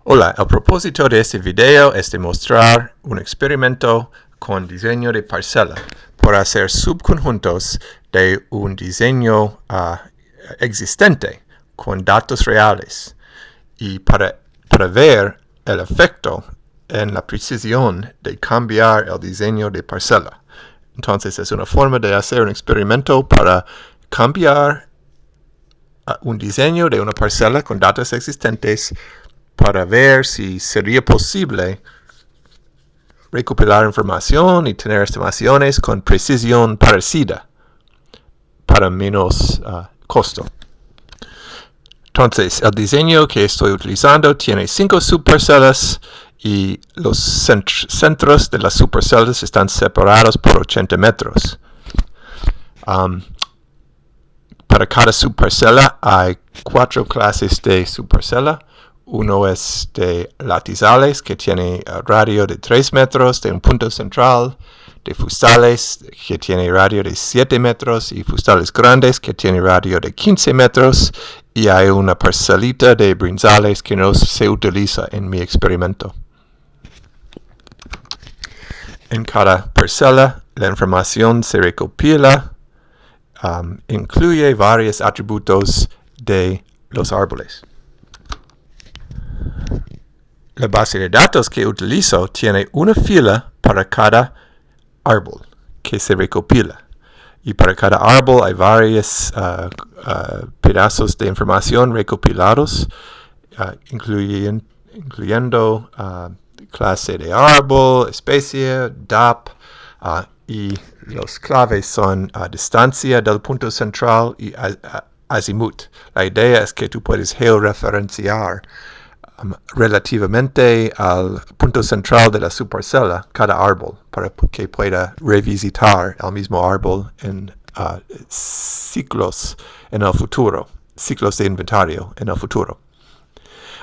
Hola, el propósito de este video es demostrar un experimento con diseño de parcela para hacer subconjuntos de un diseño existente con datos reales y para ver el efecto en la precisión de cambiar el diseño de parcela. Entonces es una forma de hacer un experimento para cambiar un diseño de una parcela con datos existentes para ver si sería posible recopilar información y tener estimaciones con precisión parecida para menos costo. Entonces, el diseño que estoy utilizando tiene 5 subparcelas y los centros de las subparcelas están separados por 80 metros. Para cada subparcela hay 4 clases de subparcela. Uno es de latizales, que tiene radio de 3 metros, de un punto central, de fustales, que tiene radio de 7 metros, y fustales grandes, que tiene radio de 15 metros, y hay una parcelita de brinzales que no se utiliza en mi experimento. En cada parcela, la información se recopila, incluye varios atributos de los árboles. La base de datos que utilizo tiene una fila para cada árbol que se recopila. Y para cada árbol hay varios pedazos de información recopilados, incluyendo clase de árbol, especie, DAP, y los claves son distancia del punto central y azimut. La idea es que tú puedes georreferenciar relativamente al punto central de la subparcela cada árbol para que pueda revisitar el mismo árbol en ciclos en el futuro, ciclos de inventario en el futuro.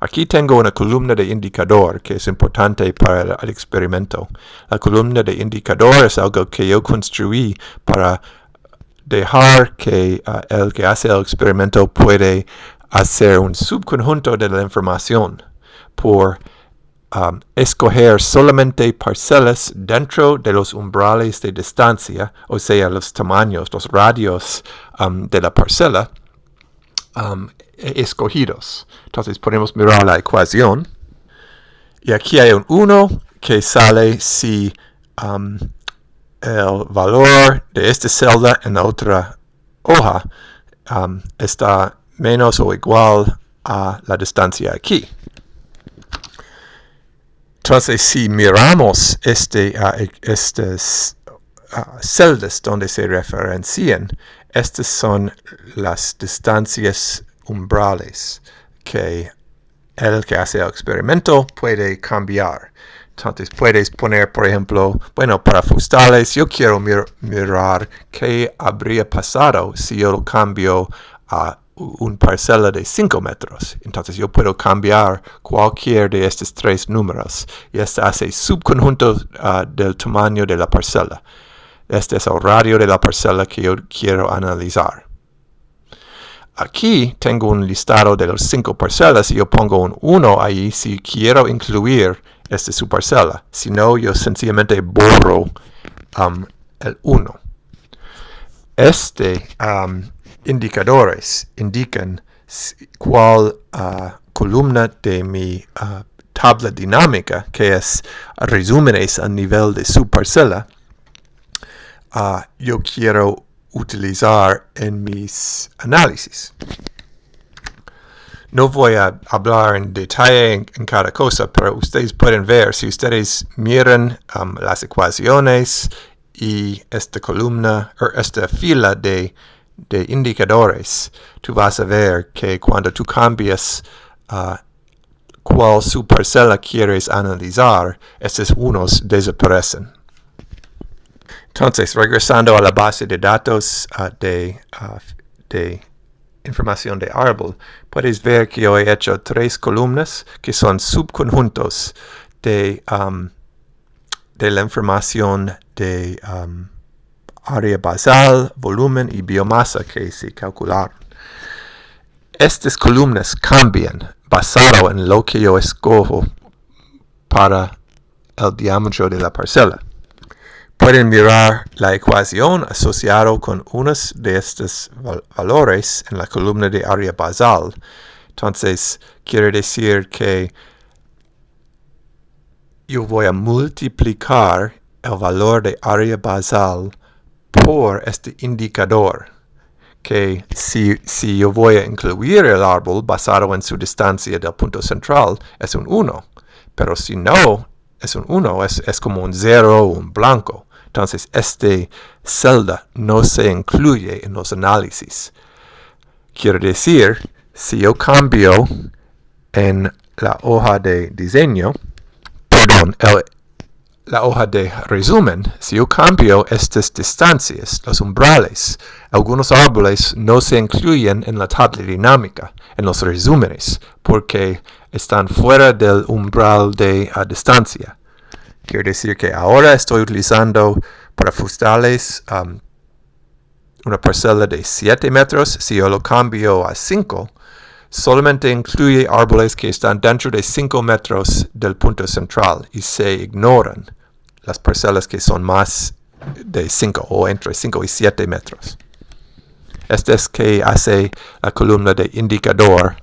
Aquí tengo una columna de indicador que es importante para el experimento. La columna de indicador es algo que yo construí para dejar que el que hace el experimento puede hacer un subconjunto de la información por escoger solamente parcelas dentro de los umbrales de distancia, o sea, los tamaños, los radios de la parcela escogidos. Entonces podemos mirar la ecuación. Y aquí hay un 1 que sale si el valor de esta celda en la otra hoja está menos o igual a la distancia aquí. Entonces, si miramos estas celdas donde se referencian, estas son las distancias umbrales que el que hace el experimento puede cambiar. Entonces puedes poner, por ejemplo, para fustales, yo quiero mirar qué habría pasado si yo cambio a una parcela de 5 metros. Entonces yo puedo cambiar cualquier de estos 3 números. Y este hace subconjuntos del tamaño de la parcela. Este es el radio de la parcela que yo quiero analizar. Aquí tengo un listado de las 5 parcelas y yo pongo un 1 ahí si quiero incluir esta subparcela. Si no, yo sencillamente borro el 1. Indicadores indican cuál columna de mi tabla dinámica, que es resúmenes a nivel de subparcela, yo quiero utilizar en mis análisis. No voy a hablar en detalle en cada cosa, pero ustedes pueden ver, si ustedes miran las ecuaciones y esta columna, o esta fila de indicadores, tú vas a ver que cuando tú cambias cuál subparcela quieres analizar, estos unos desaparecen. Entonces, regresando a la base de datos de información de árbol, puedes ver que yo he hecho 3 columnas que son subconjuntos de la información de área basal, volumen y biomasa que se calcularon. Estas columnas cambian basado en lo que yo escojo para el diámetro de la parcela. Pueden mirar la ecuación asociada con unos de estos valores en la columna de área basal. Entonces, quiere decir que yo voy a multiplicar el valor de área basal por este indicador. Que si yo voy a incluir el árbol basado en su distancia del punto central, es un 1. Pero si no es un 1, es como un 0 o un blanco. Entonces, este celda no se incluye en los análisis. Quiere decir, si yo cambio en la hoja de diseño, la hoja de resumen, si yo cambio estas distancias, los umbrales, algunos árboles no se incluyen en la tabla dinámica, en los resúmenes, porque están fuera del umbral de distancia. Quiere decir que ahora estoy utilizando para frustales una parcela de 7 metros. Si yo lo cambio a 5, solamente incluye árboles que están dentro de 5 metros del punto central y se ignoran las parcelas que son más de 5 o entre 5 y 7 metros. Este es que hace la columna de indicador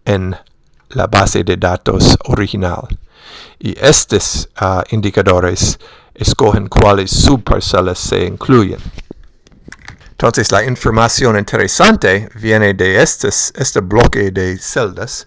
en la base de datos original. Y estos indicadores escogen cuáles subparcelas se incluyen. Entonces, la información interesante viene de este bloque de celdas.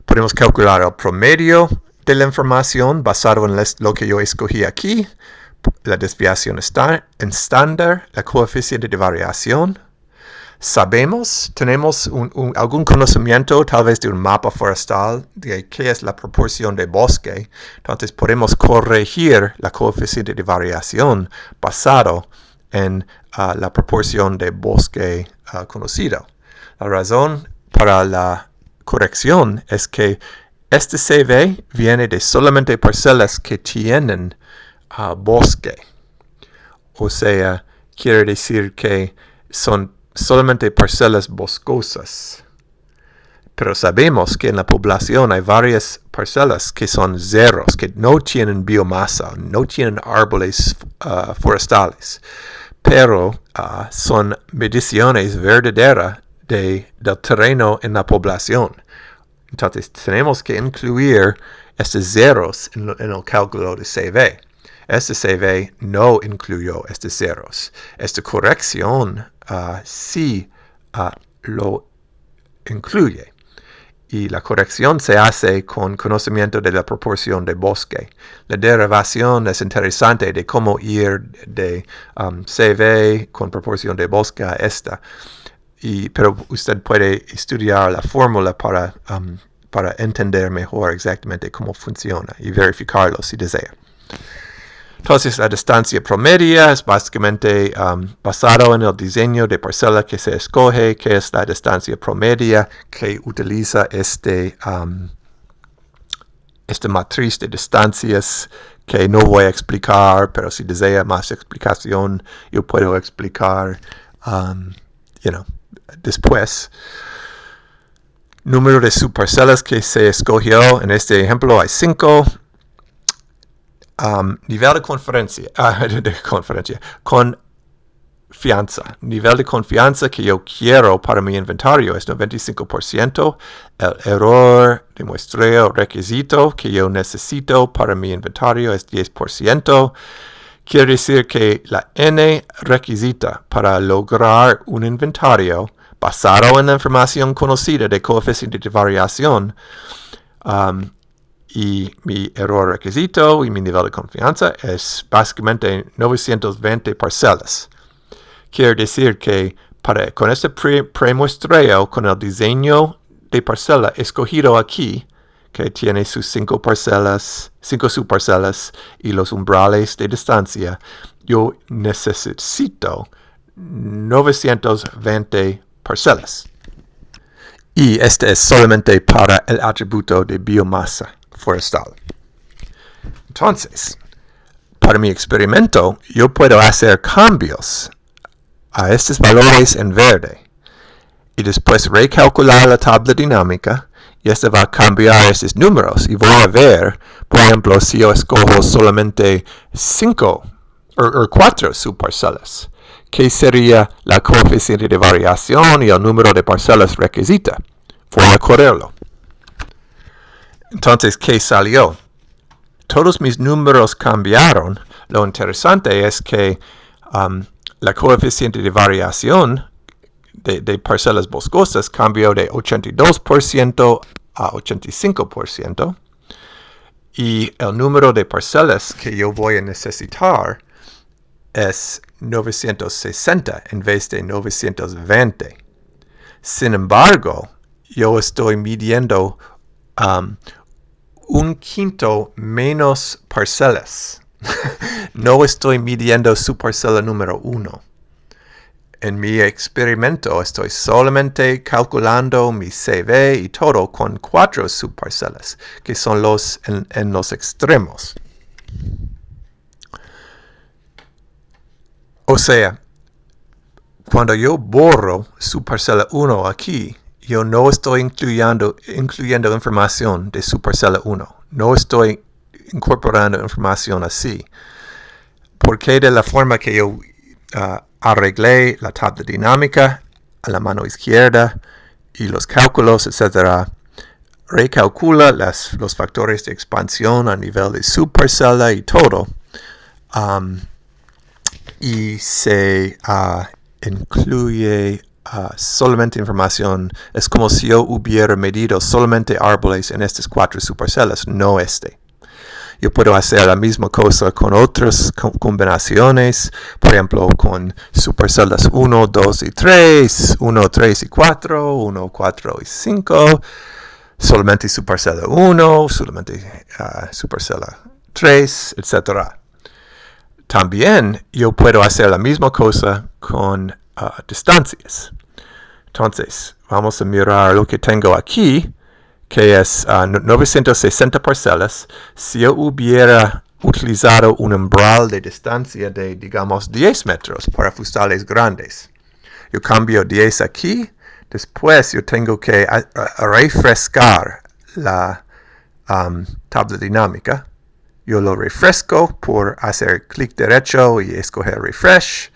Podemos calcular el promedio de la información basado en lo que yo escogí aquí, la desviación estándar, el coeficiente de variación. Tenemos algún conocimiento tal vez de un mapa forestal, de qué es la proporción de bosque. Entonces podemos corregir la coeficiente de variación basado en la proporción de bosque conocido. La razón para la corrección es que este CV viene de solamente parcelas que tienen bosque. O sea, quiere decir que son solamente parcelas boscosas. Pero sabemos que en la población hay varias parcelas que son ceros, que no tienen biomasa, no tienen árboles forestales, pero son mediciones verdaderas del terreno en la población. Entonces tenemos que incluir estos ceros en el cálculo de CV. Este CV no incluyó estos ceros. Esta corrección sí lo incluye. Y la corrección se hace con conocimiento de la proporción de bosque. La derivación es interesante de cómo ir de CV con proporción de bosque a esta. Pero usted puede estudiar la fórmula para entender mejor exactamente cómo funciona y verificarlo si desea. Entonces, la distancia promedia es básicamente basado en el diseño de parcela que se escoge, que es la distancia promedia que utiliza esta matriz de distancias que no voy a explicar, pero si desea más explicación, yo puedo explicar, después. Número de subparcelas que se escogió en este ejemplo hay 5. Nivel de confianza. Nivel de confianza que yo quiero para mi inventario es 95%. El error de muestreo requisito que yo necesito para mi inventario es 10%. Quiere decir que la N requisita para lograr un inventario basado en la información conocida de coeficiente de variación y mi error requisito y mi nivel de confianza es básicamente 920 parcelas. Quiere decir que con este premuestreo, con el diseño de parcela escogido aquí, que tiene sus 5 subparcelas y los umbrales de distancia, yo necesito 920 parcelas. Y este es solamente para el atributo de biomasa forestal. Entonces, para mi experimento, yo puedo hacer cambios a estos valores en verde y después recalcular la tabla dinámica y este va a cambiar estos números. Y voy a ver, por ejemplo, si yo escojo solamente 5 o 4 subparcelas, ¿qué sería la coeficiente de variación y el número de parcelas requisita? Voy a correrlo. Entonces, ¿qué salió? Todos mis números cambiaron. Lo interesante es que la coeficiente de variación de parcelas boscosas cambió de 82% a 85%. Y el número de parcelas que yo voy a necesitar es 960 en vez de 920. Sin embargo, yo estoy midiendo 1/5 menos parcelas. No estoy midiendo su parcela número 1. En mi experimento estoy solamente calculando mi CV y todo con 4 subparcelas, que son en los extremos. O sea, cuando yo borro subparcela 1 aquí, yo no estoy incluyendo información de subparcela 1. No estoy incorporando información así. Porque de la forma que yo arreglé la tabla dinámica a la mano izquierda y los cálculos, etc., recalcula los factores de expansión a nivel de subparcela y todo, y se incluye solamente información. Es como si yo hubiera medido solamente árboles en estas 4 subparcelas, no este. Yo puedo hacer la misma cosa con otras combinaciones, por ejemplo, con subparcelas 1, 2 y 3, 1, 3 y 4, 1, 4 y 5, solamente subparcela 1, solamente subparcela 3, etc. También yo puedo hacer la misma cosa con distancias. Entonces, vamos a mirar lo que tengo aquí, que es 960 parcelas. Si yo hubiera utilizado un umbral de distancia de, digamos, 10 metros para fustales grandes, yo cambio 10 aquí, después yo tengo que refrescar la tabla dinámica. Yo lo refresco por hacer clic derecho y escoger refresh,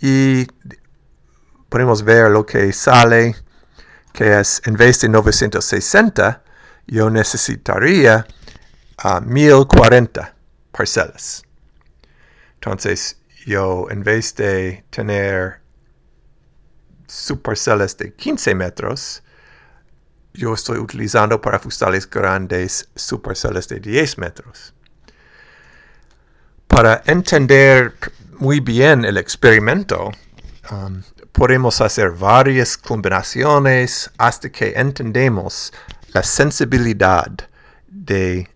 y podemos ver lo que sale, que es, en vez de 960, yo necesitaría 1040 parcelas. Entonces, yo, en vez de tener subparcelas de 15 metros, yo estoy utilizando para fustales grandes subparcelas de 10 metros. Para entender muy bien el experimento, podemos hacer varias combinaciones hasta que entendemos la sensibilidad de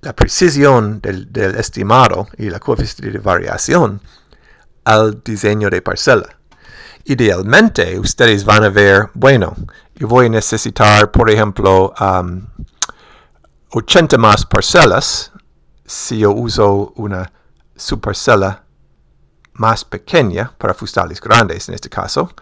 la precisión del estimado y la coeficiente de variación al diseño de parcela. Idealmente, ustedes van a ver, bueno, yo voy a necesitar, por ejemplo, 80 más parcelas si yo uso una subparcela más pequeña para fustales grandes en este caso,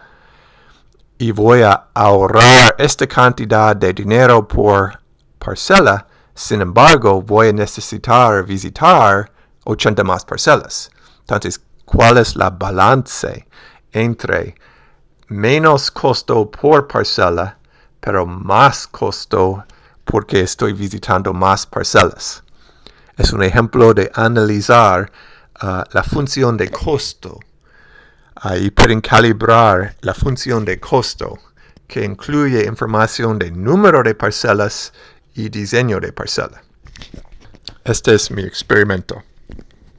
y voy a ahorrar esta cantidad de dinero por parcela. Sin embargo, voy a necesitar visitar 80 más parcelas. Entonces, ¿cuál es la balance entre menos costo por parcela, pero más costo porque estoy visitando más parcelas? Es un ejemplo de analizar la función de costo. Y pueden calibrar la función de costo, que incluye información de número de parcelas y diseño de parcela. Este es mi experimento.